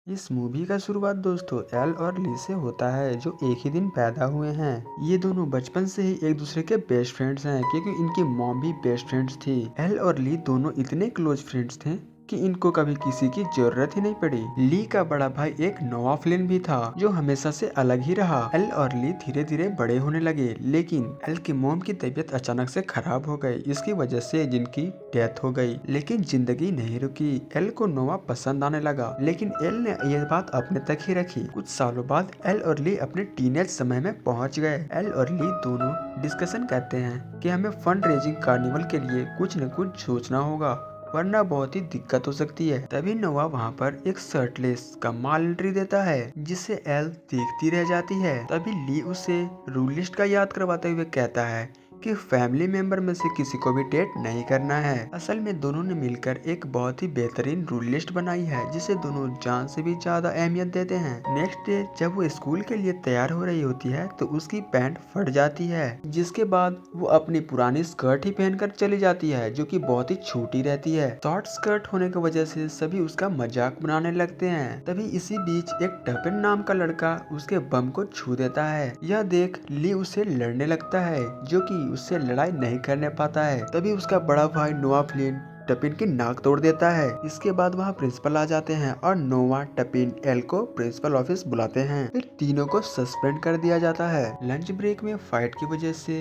इस मूवी का शुरुआत दोस्तों एल और ली से होता है जो एक ही दिन पैदा हुए हैं। ये दोनों बचपन से ही एक दूसरे के बेस्ट फ्रेंड्स हैं क्योंकि इनकी मॉम भी बेस्ट फ्रेंड्स थी। एल और ली दोनों इतने क्लोज फ्रेंड्स थे कि इनको कभी किसी की जरूरत ही नहीं पड़ी। ली का बड़ा भाई एक नोआ फ्लिन भी था जो हमेशा से अलग ही रहा। एल और ली धीरे धीरे बड़े होने लगे लेकिन एल की मॉम की तबीयत अचानक से खराब हो गई। इसकी वजह से जिनकी डेथ हो गई लेकिन जिंदगी नहीं रुकी। एल को नोआ पसंद आने लगा लेकिन एल ने यह बात अपने तक ही रखी। कुछ सालों बाद एल और ली अपने टीनेज समय में पहुंच गए। एल और ली दोनों डिस्कशन करते हैं कि हमें फंड रेजिंग कार्निवल के लिए कुछ न कुछ सोचना होगा वरना बहुत ही दिक्कत हो सकती है। तभी नोआ वहाँ पर एक शर्टलेस का माल एंट्री देता है जिसे एल देखती रह जाती है। तभी ली उसे रूल लिस्ट का याद करवाते हुए कहता है कि फैमिली मेंबर में से किसी को भी डेट नहीं करना है। असल में दोनों ने मिलकर एक बहुत ही बेहतरीन रूल लिस्ट बनाई है जिसे दोनों जान से भी ज्यादा अहमियत देते हैं। नेक्स्ट डे जब वो स्कूल के लिए तैयार हो रही होती है तो उसकी पैंट फट जाती है जिसके बाद वो अपनी पुरानी स्कर्ट ही पहनकर चली जाती है जो कि बहुत ही छोटी रहती है। शॉर्ट स्कर्ट होने की वजह से सभी उसका मजाक बनाने लगते हैं। तभी इसी बीच एक टपिन नाम का लड़का उसके बम को छू देता है। यह देख ली उसे लड़ने लगता है जो कि उससे लड़ाई नहीं करने पाता है। तभी उसका बड़ा भाई नोआ फ्लिन टपिन की नाक तोड़ देता है। इसके बाद वहाँ प्रिंसिपल आ जाते हैं और नोवा टपिन एल को प्रिंसिपल ऑफिस बुलाते हैं। फिर तीनों को सस्पेंड कर दिया जाता है। लंच ब्रेक में फाइट की वजह से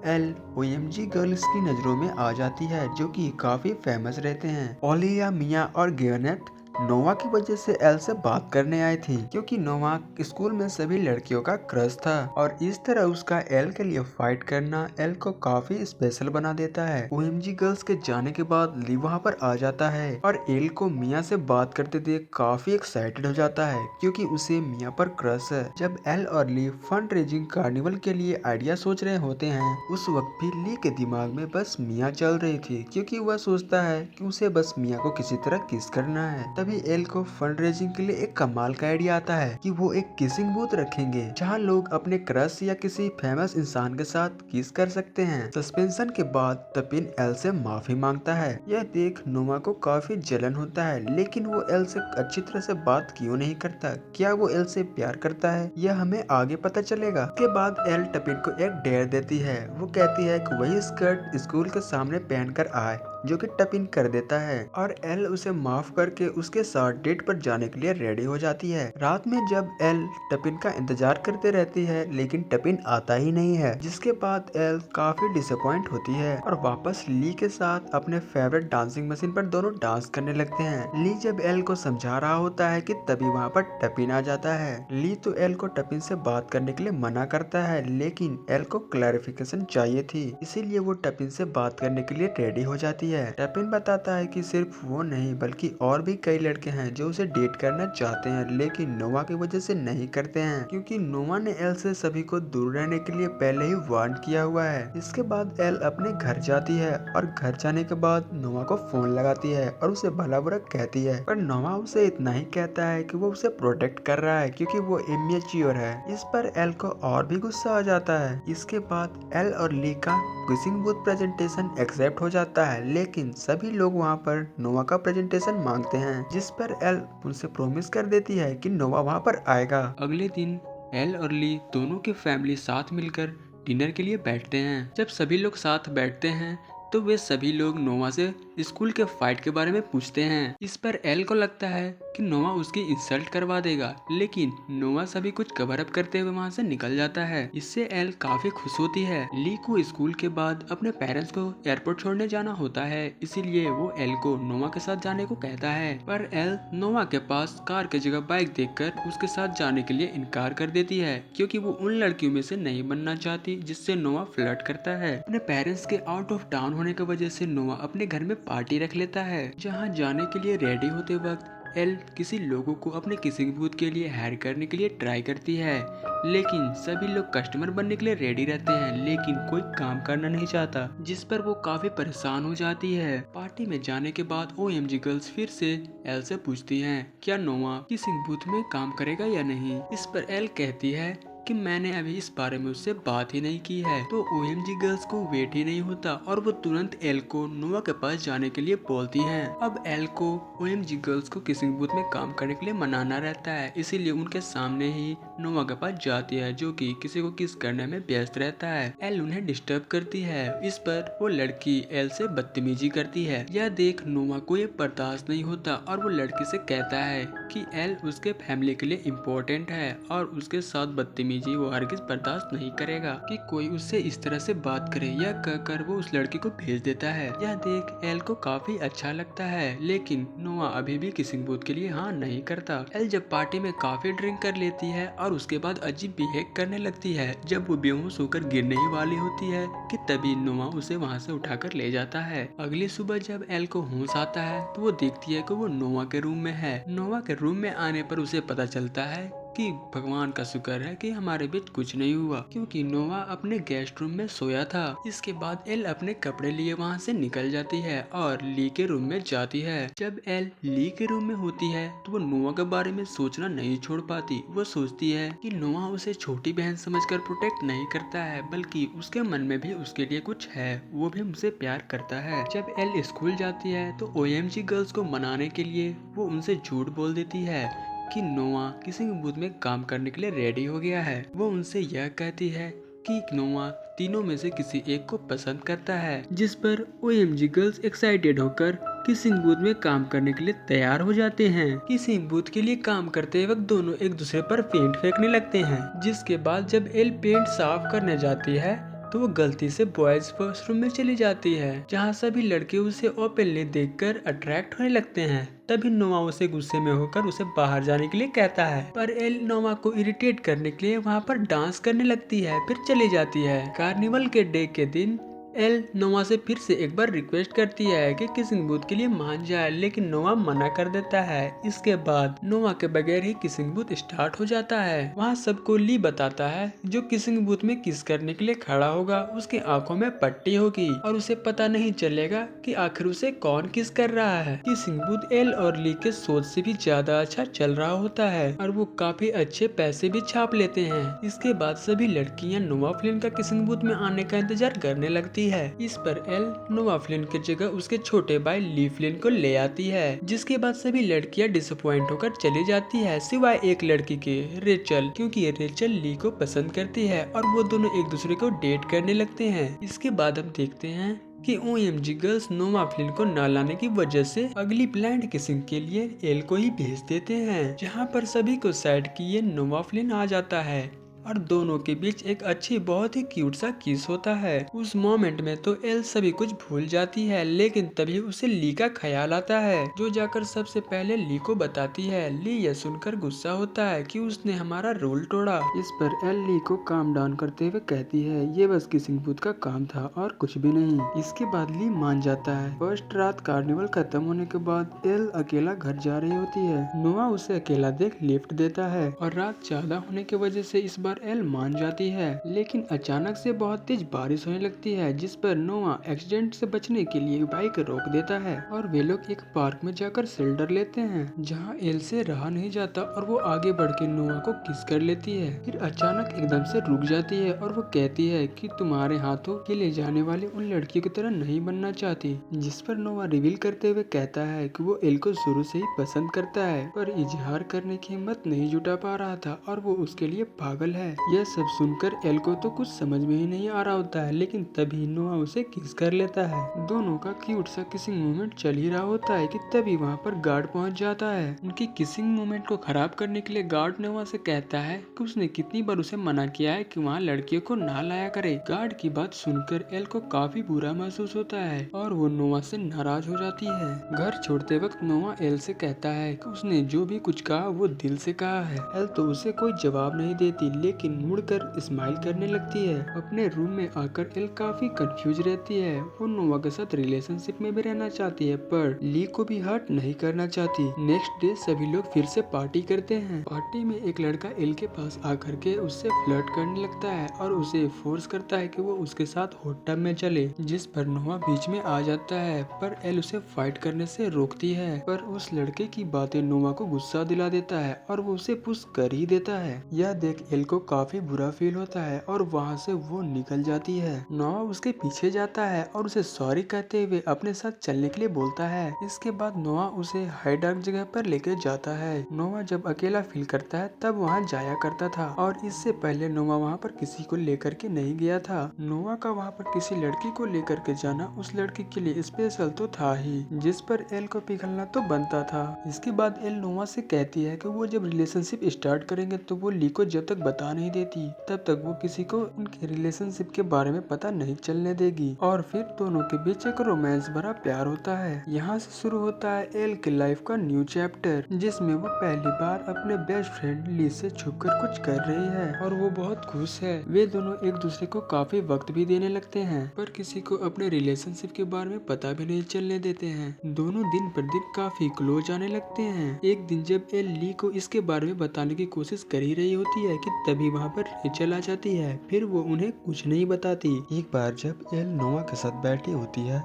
एल ओएमजी गर्ल्स की नजरों में आ जाती है जो कि काफी फेमस रहते हैं। ओलिया, मिया और गेनेट नोवा की वजह से एल से बात करने आई थी क्योंकि नोवा स्कूल में सभी लड़कियों का क्रश था और इस तरह उसका एल के लिए फाइट करना एल को काफी स्पेशल बना देता है। ओएमजी गर्ल्स के जाने के बाद ली वहाँ पर आ जाता है और एल को मिया से बात करते देख काफी एक्साइटेड हो जाता है क्योंकि उसे मिया पर क्रश है। जब एल और ली फंड रेजिंग कार्निवल के लिए आइडिया सोच रहे होते हैं उस वक्त भी ली के दिमाग में बस मिया चल रही थी क्योंकि वह सोचता है कि उसे बस मिया को किसी तरह किस करना है। तभी एल को फंड रेजिंग के लिए एक कमाल का आइडिया आता है कि वो एक किसिंग बूथ रखेंगे जहां लोग अपने क्रश या किसी फेमस इंसान के साथ किस कर सकते हैं। सस्पेंशन के बाद तपिन एल से माफी मांगता है। यह देख नोमा को काफी जलन होता है लेकिन वो एल से अच्छी तरह से बात क्यों नहीं करता। क्या वो एल से प्यार करता है यह हमें आगे पता चलेगा। उसके बाद एल टपिन को एक डेयर देती है। वो कहती है कि वही स्कर्ट स्कूल के सामने पहनकर आए जो कि टपिन कर देता है और एल उसे माफ करके उसके साथ डेट पर जाने के लिए रेडी हो जाती है। रात में जब एल टपिन का इंतजार करते रहती है लेकिन टपिन आता ही नहीं है जिसके बाद एल काफी डिसअपॉइंट होती है और वापस ली के साथ अपने फेवरेट डांसिंग मशीन पर दोनों डांस करने लगते हैं। ली जब एल को समझा रहा होता है कि तभी वहाँ पर टपिन आ जाता है। ली तो एल को टपिन से बात करने के लिए मना करता है लेकिन एल को क्लैरिफिकेशन चाहिए थी इसीलिए वो टपिन से बात करने के लिए रेडी हो जाती है। टपिन बताता है कि सिर्फ वो नहीं बल्कि और भी कई लड़के हैं जो उसे डेट करना चाहते हैं लेकिन नोवा की वजह से नहीं करते हैं क्योंकि नोवा ने एल से सभी को दूर रहने के लिए पहले ही वार्न किया हुआ है। इसके बाद एल अपने घर जाती है और घर जाने के बाद नोवा को फोन लगाती है और उसे भला बुरा कहती है पर नोवा उसे इतना ही कहता है कि वो उसे प्रोटेक्ट कर रहा है क्योंकि वो इमेच्योर है। इस पर एल को और भी गुस्सा आ जाता है। इसके बाद एल और ली का किसिंग बूथ प्रेजेंटेशन एक्सेप्ट हो जाता है लेकिन सभी लोग वहाँ पर नोवा का प्रेजेंटेशन मांगते हैं जिस पर एल उनसे प्रॉमिस कर देती है कि नोवा वहाँ पर आएगा। अगले दिन एल और ली दोनों की फैमिली साथ मिलकर डिनर के लिए बैठते हैं। जब सभी लोग साथ बैठते हैं तो वे सभी लोग नोवा से स्कूल के फाइट के बारे में पूछते हैं। इस पर एल को लगता है कि नोवा उसकी इंसल्ट करवा देगा लेकिन नोवा सभी कुछ कवर अप करते हुए वहाँ से निकल जाता है। इससे एल काफी खुश होती है। ली को स्कूल के बाद अपने पेरेंट्स को एयरपोर्ट छोड़ने जाना होता है इसीलिए वो एल को नोवा के साथ जाने को कहता है पर एल नोवा के पास कार की जगह बाइक देखकर उसके साथ जाने के लिए इनकार कर देती है क्योंकि वो उन लड़कियों में से नहीं बनना चाहती जिससे नोवा फ्लर्ट करता है। अपने पेरेंट्स के आउट ऑफ टाउन होने की वजह से नोवा अपने घर में पार्टी रख लेता है जहाँ जाने के लिए रेडी होते वक्त एल किसी लोगों को अपने किसिंग बूथ के लिए हायर करने के लिए ट्राई करती है लेकिन सभी लोग कस्टमर बनने के लिए रेडी रहते हैं लेकिन कोई काम करना नहीं चाहता जिस पर वो काफी परेशान हो जाती है। पार्टी में जाने के बाद ओएमजी गर्ल्स फिर से एल से पूछती हैं क्या नोवा किसिंग बूथ में काम करेगा या नहीं। इस पर एल कहती है कि मैंने अभी इस बारे में उससे बात ही नहीं की है। तो OMG गर्ल्स को वेट ही नहीं होता और वो तुरंत एल को नोवा के पास जाने के लिए बोलती हैं। अब एल को OMG गर्ल्स को किसिंग बूथ में काम करने के लिए मनाना रहता है, इसीलिए उनके सामने ही नोवा के पास जाती है, जो कि किसी को किस करने में व्यस्त रहता है। एल उन्हें डिस्टर्ब करती है। इस पर वो लड़की एल से बदतमीजी करती है। यह देख नोवा को ये बर्दाश्त नहीं होता और वो लड़की से कहता है कि एल उसके फैमिली के लिए इम्पोर्टेंट है और उसके साथ बदतमीजी वो हरगिज बर्दाश्त नहीं करेगा कि कोई उससे इस तरह से बात करे। यह कहकर वो उस लड़की को भेज देता है। यह देख एल को काफी अच्छा लगता है, लेकिन नोवा अभी भी किसिंग बूथ के लिए हाँ नहीं करता। एल जब पार्टी में काफी ड्रिंक कर लेती है और उसके बाद अजीब बिहेव करने लगती है। जब वो बेहोश होकर गिरने ही वाली होती है कि तभी नोवा उसे वहाँ से उठाकर ले जाता है। अगली सुबह जब एल को होश आता है तो वो देखती है कि वो नोवा के रूम में है। नोवा के रूम में आने पर उसे पता चलता है कि भगवान का शुक्र है कि हमारे बीच कुछ नहीं हुआ, क्योंकि नोवा अपने गेस्ट रूम में सोया था। इसके बाद एल अपने कपड़े लिए वहाँ से निकल जाती है और ली के रूम में जाती है। जब एल ली के रूम में होती है तो वो नोवा के बारे में सोचना नहीं छोड़ पाती। वो सोचती है कि नोवा उसे छोटी बहन समझकर प्रोटेक्ट नहीं करता है, बल्कि उसके मन में भी उसके लिए कुछ है, वो भी उनसे प्यार करता है। जब एल स्कूल जाती है तो OMG गर्ल्स को मनाने के लिए वो उनसे झूठ बोल देती है कि नोवा किसी बूथ में काम करने के लिए रेडी हो गया है। वो उनसे यह कहती है कि नोवा तीनों में से किसी एक को पसंद करता है, जिस पर OMG गर्ल्स एक्साइटेड होकर किसिंग बूथ में काम करने के लिए तैयार हो जाते हैं। किसिंग बूथ के लिए काम करते वक्त दोनों एक दूसरे पर पेंट फेंकने लगते हैं, जिसके बाद जब एल पेंट साफ करने जाती है तो वो गलती से बॉयज वॉशरूम में चली जाती है, जहाँ सभी लड़के उसे ओपनली देखकर अट्रैक्ट होने लगते हैं। तभी नोवा उसे गुस्से में होकर उसे बाहर जाने के लिए कहता है, पर एल नोवा को इरिटेट करने के लिए वहाँ पर डांस करने लगती है, फिर चली जाती है। कार्निवल के डे के दिन एल नोवा से फिर से एक बार रिक्वेस्ट करती है कि किसिंग बूथ के लिए मान जाए, लेकिन नोवा मना कर देता है। इसके बाद नोवा के बगैर ही किसिंग बूथ स्टार्ट हो जाता है। वहाँ सबको ली बताता है जो किसिंग बूथ में किस करने के लिए खड़ा होगा उसकी आंखों में पट्टी होगी और उसे पता नहीं चलेगा कि आखिर उसे कौन किस कर रहा है। किसिंग बूथ एल और ली के सोच से भी ज्यादा अच्छा चल रहा होता है और वो काफी अच्छे पैसे भी छाप लेते हैं। इसके बाद सभी लड़कियाँ नोवा फ्लिन का किसिंग बूथ में आने का इंतजार करने लगती है। इस पर एल नोवा फ्लिन की जगह उसके छोटे भाई ली फ्लिन को ले आती है, जिसके बाद सभी लड़कियां डिसअपॉइंट होकर चली जाती है, सिवाय एक लड़की के, रेचल, क्योंकि रेचल ली को पसंद करती है और वो दोनों एक दूसरे को डेट करने लगते हैं। इसके बाद हम देखते हैं कि OMG गर्ल्स नोवा फ्लिन को न लाने की वजह से अगली प्लान्ड किसिंग के लिए एल को ही भेज देते हैं, जहाँ पर सभी को सैड किए नोवा फ्लिन आ जाता है और दोनों के बीच एक अच्छी बहुत ही क्यूट सा किस होता है। उस मोमेंट में तो एल सभी कुछ भूल जाती है, लेकिन तभी उसे ली का ख्याल आता है, जो जाकर सबसे पहले ली को बताती है। ली यह सुनकर गुस्सा होता है कि उसने हमारा रूल तोड़ा। इस पर एल ली को काम डाउन करते हुए कहती है ये बस किसिंग बूथ का काम था और कुछ भी नहीं। इसके बाद ली मान जाता है। फर्स्ट रात कार्निवल खत्म होने के बाद एल अकेला घर जा रही होती है। नोवा उसे अकेला देख लिफ्ट देता है और रात ज्यादा होने की वजह से इस बार एल मान जाती है, लेकिन अचानक से बहुत तेज बारिश होने लगती है, जिस पर नोवा एक्सीडेंट से बचने के लिए बाइक रोक देता है और वे लोग एक पार्क में जाकर शेल्टर लेते हैं, जहां एल से रहा नहीं जाता और वो आगे बढ़ के नोवा को किस कर लेती है। फिर अचानक एकदम से रुक जाती है और वो कहती है कि तुम्हारे हाथों के ले जाने वाली उन लड़कियों की तरह नहीं बनना चाहती, जिस पर नोवा रिवील करते हुए कहता है कि वो एल को शुरू से ही पसंद करता है, पर इजहार करने की हिम्मत नहीं जुटा पा रहा था और वो उसके लिए पागल है। यह सब सुनकर एल को तो कुछ समझ में ही नहीं आ रहा होता है, लेकिन तभी नोआ उसे किस कर लेता है। दोनों का क्यूट सा किसिंग मोमेंट चल ही रहा होता है कि तभी वहाँ पर गार्ड पहुँच जाता है। उनकी किसिंग मोमेंट को खराब करने के लिए गार्ड नोआ से कहता है कि उसने कितनी बार उसे मना किया है कि वहाँ लड़कियों को ना लाया करे। गार्ड की बात सुनकर एल को काफी बुरा महसूस होता है और वो नोआ से नाराज हो जाती है। घर छोड़ते वक्त नोआ एल से कहता है कि उसने जो भी कुछ कहा वो दिल से कहा है। एल तो उसे कोई जवाब नहीं देती, लेकिन मुड़कर स्माइल करने लगती है। अपने रूम में आकर एल काफी कंफ्यूज रहती है। वो नोवा के साथ रिलेशनशिप में भी रहना चाहती है, पर ली को भी हर्ट नहीं करना चाहती। नेक्स्ट डे सभी लोग फिर से पार्टी करते हैं। पार्टी में एक लड़का एल के पास आकर के उससे फ्लर्ट करने लगता है और उसे फोर्स करता है कि वो उसके साथ हॉट टब में चले, जिस पर नोवा बीच में आ जाता है, पर एल उसे फाइट करने से रोकती है। पर उस लड़के की बातें नोवा को गुस्सा दिला देता है और वो उसे पुश कर ही देता है। यह देख एल को काफी बुरा फील होता है और वहाँ से वो निकल जाती है। नोआ उसके पीछे जाता है और उसे सॉरी कहते हुए अपने साथ चलने के लिए बोलता है। इसके बाद नोआ उसे हाई डार्क जगह पर लेकर जाता है। नोआ जब अकेला फील करता है तब वहाँ जाया करता था और इससे पहले नोआ वहाँ पर किसी को लेकर के नहीं गया था। नोआ का वहाँ पर किसी लड़की को लेकर के जाना उस लड़की के लिए स्पेशल तो था ही, जिस पर एल को पिघलना तो बनता था। इसके बाद एल नोआ से कहती है कि वो जब रिलेशनशिप स्टार्ट करेंगे तो वो ली को जब तक बता नहीं देती तब तक वो किसी को उनके रिलेशनशिप के बारे में पता नहीं चलने देगी। और फिर दोनों के बीच एक रोमांस भरा प्यार होता है। यहाँ से शुरू होता है एल की लाइफ का न्यू चैप्टर, जिसमें वो पहली बार अपने बेस्ट फ्रेंड ली से छुपकर कुछ कर रही है और वो बहुत खुश है। वे दोनों एक दूसरे को काफी वक्त भी देने लगते हैं, पर किसी को अपने रिलेशनशिप के बारे में पता भी नहीं चलने देते हैं। दोनों दिन पर दिन काफी क्लोज आने लगते हैं। एक दिन जब एल ली को इसके बारे में बताने की कोशिश कर ही रही होती है कि तभी वहाँ पर रेचल आ जाती है। फिर वो उन्हें कुछ नहीं बताती। एक बार जब एल नोआ के साथ बैठी होती है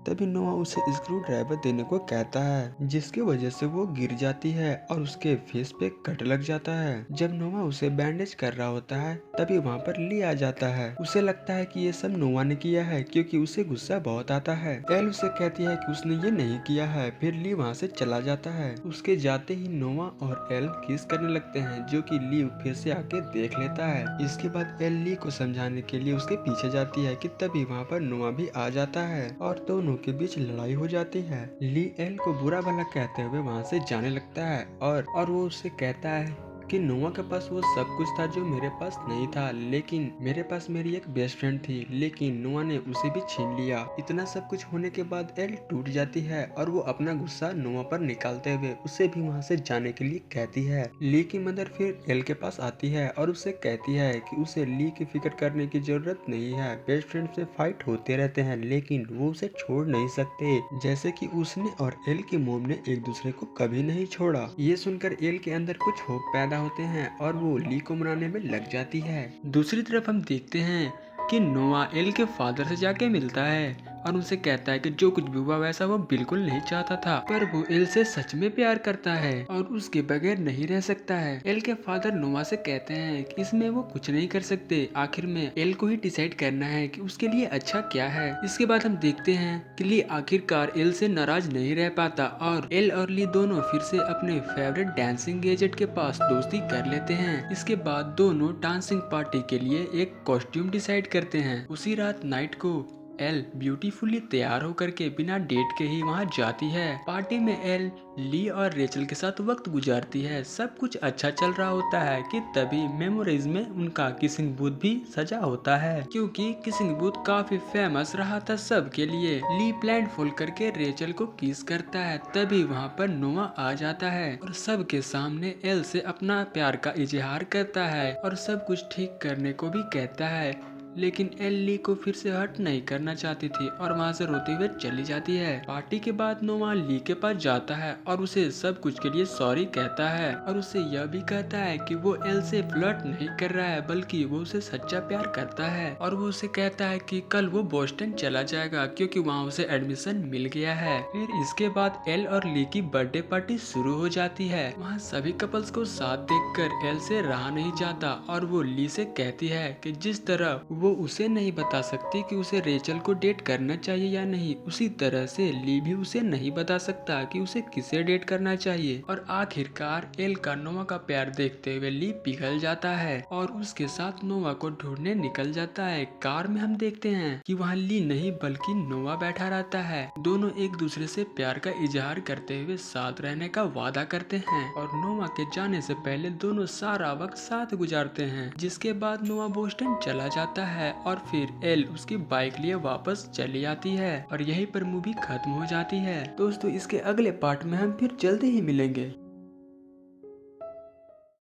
तभी नोआ उसे स्क्रू ड्राइवर देने को कहता है, जिसकी वजह से वो गिर जाती है और उसके फेस पे कट लग जाता है। जब नोआ उसे बैंडेज कर रहा होता है तभी वहाँ पर ली आ जाता है। उसे लगता है कि ये सब नोआ ने किया है क्योंकि उसे गुस्सा बहुत आता है। एल उसे कहती है कि उसने ये नहीं किया है। फिर ली वहाँ से चला जाता है। उसके जाते ही नोआ और एल किस करने लगते हैं, जो कि ली फिर से आके देख लेता है। इसके बाद एल ली को समझाने के लिए उसके पीछे जाती है कि तभी वहाँ पर नोआ भी आ जाता है और दोनों के बीच लड़ाई हो जाती है। ली एल को बुरा भला कहते हुए वहाँ से जाने लगता है और वो उससे कहता है कि नोआ के पास वो सब कुछ था जो मेरे पास नहीं था, लेकिन मेरे पास मेरी एक बेस्ट फ्रेंड थी, लेकिन नोआ ने उसे भी छीन लिया। इतना सब कुछ होने के बाद एल टूट जाती है और वो अपना गुस्सा नोआ पर निकालते हुए उसे भी वहाँ से जाने के लिए कहती है। ली की मदर फिर एल के पास आती है और उससे कहती है कि उसे ली की फिक्र करने की जरूरत नहीं है। बेस्ट फ्रेंड से फाइट होते रहते हैं लेकिन वो उसे छोड़ नहीं सकते, जैसे कि उसने और एल की मोम ने एक दूसरे को कभी नहीं छोड़ा। ये सुनकर एल के अंदर कुछ होप पैदा होते हैं और वो ली को मनाने में लग जाती है। दूसरी तरफ हम देखते हैं कि नोआ एल के फादर से जाके मिलता है और उनसे कहता है कि जो कुछ भी हुआ वैसा वो बिल्कुल नहीं चाहता था, पर वो एल से सच में प्यार करता है और उसके बगैर नहीं रह सकता है। एल के फादर नोआ से कहते हैं कि इसमें वो कुछ नहीं कर सकते, आखिर में एल को ही डिसाइड करना है कि उसके लिए अच्छा क्या है। इसके बाद हम देखते हैं कि ली आखिरकार एल से नाराज नहीं रह पाता और एल और ली दोनों फिर से अपने फेवरेट डांसिंग गैजेट के पास दोस्ती कर लेते हैं। इसके बाद दोनों डांसिंग पार्टी के लिए एक कॉस्ट्यूम डिसाइड करते हैं। उसी रात नाइट को एल ब्यूटीफुली तैयार होकर के बिना डेट के ही वहाँ जाती है। पार्टी में एल ली और रेचल के साथ वक्त गुजारती है। सब कुछ अच्छा चल रहा होता है कि तभी मेमोरीज में उनका किसिंग बूथ भी सजा होता है, क्योंकि किसिंग बूथ काफी फेमस रहा था सबके लिए। ली ब्लाइंड फोल्ड करके रेचल को किस करता है, तभी वहाँ पर नोआ आ जाता है और सबके सामने एल से अपना प्यार का इजहार करता है और सब कुछ ठीक करने को भी कहता है। लेकिन एल ली को फिर से हर्ट नहीं करना चाहती थी और वहाँ से रोते हुए चली जाती है। पार्टी के बाद नोआ ली के पास जाता है और उसे सब कुछ के लिए सॉरी कहता है और उसे यह भी कहता है कि वो एल से फ्लर्ट नहीं कर रहा है बल्कि वो उसे सच्चा प्यार करता है। और वो उसे कहता है कि कल वो बोस्टन चला जाएगा क्योंकि वहाँ उसे एडमिशन मिल गया है। फिर इसके बाद एल और ली की बर्थडे पार्टी शुरू हो जाती है। वहाँ सभी कपल्स को साथ देखकर एल से रहा नहीं जाता और वो ली से कहती है कि जिस तरह वो उसे नहीं बता सकती कि उसे रेचल को डेट करना चाहिए या नहीं, उसी तरह से ली भी उसे नहीं बता सकता कि उसे किसे डेट करना चाहिए। और आखिरकार एल का नोआ का प्यार देखते हुए ली पिघल जाता है और उसके साथ नोआ को ढूंढने निकल जाता है। कार में हम देखते हैं कि वहाँ ली नहीं बल्कि नोआ बैठा रहता है। दोनों एक दूसरे से प्यार का इजहार करते हुए साथ रहने का वादा करते हैं और नोआ के जाने से पहले दोनों सारा वक्त साथ गुजारते हैं। जिसके बाद नोआ बोस्टन चला जाता है और फिर एल उसकी बाइक लिए वापस चली आती है और यहीं पर मूवी खत्म हो जाती है। दोस्तों इसके अगले पार्ट में हम फिर जल्दी ही मिलेंगे।